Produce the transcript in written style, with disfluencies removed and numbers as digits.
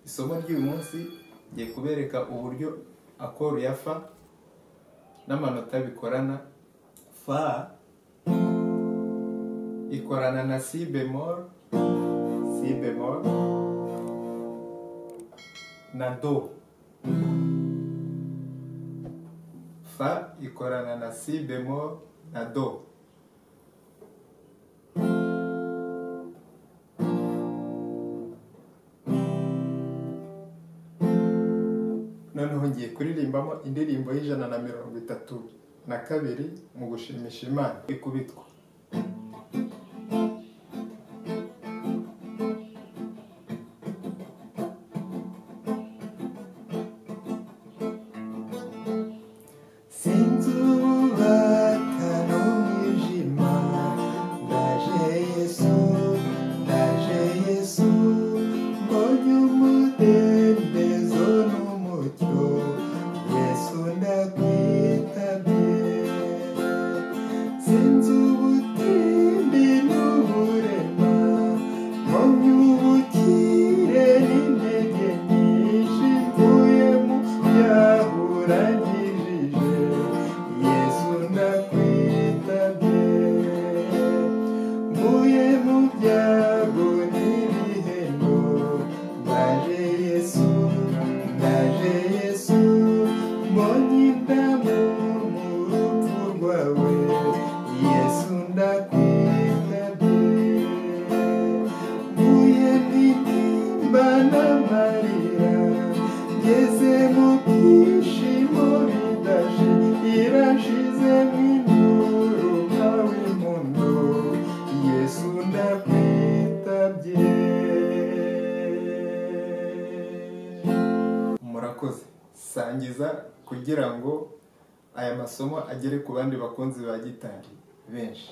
Isomo ry'uyu munsi ngiye kubereka uburyo akoro ya fa n'amanota bikorana. Fa ikorana na si bemol na do. Fa ikorana na si bemol na do. Noneho ngiye kuririmbamo indirimbo y'132 mu gushimisha Imana. Ikubitwa sinzubaka n'umwijima, ndaje Yesu mbonye umudendezo n'umucyo, Yesu ndakwitabye. Sinzi ubutindi n'uburema, mbonye ubukire n'intege nyinshi, mvuye mu byahuranyijije, Yesu ndakwitabye. Mvuye mu byago n'ibihendo, ndaje Yesu mbonye indamu mu rupfu rwawe, Yesu ndakwitabye. Mvuye n'intimba n'amarira, ngeze mu byishimo irashize nk'induru nkawe impundu, Yesu ndakwitabye. murakoze. Sangiza kugira ngo aya masomo agere ku bandi bakunzi ba gitari benshi.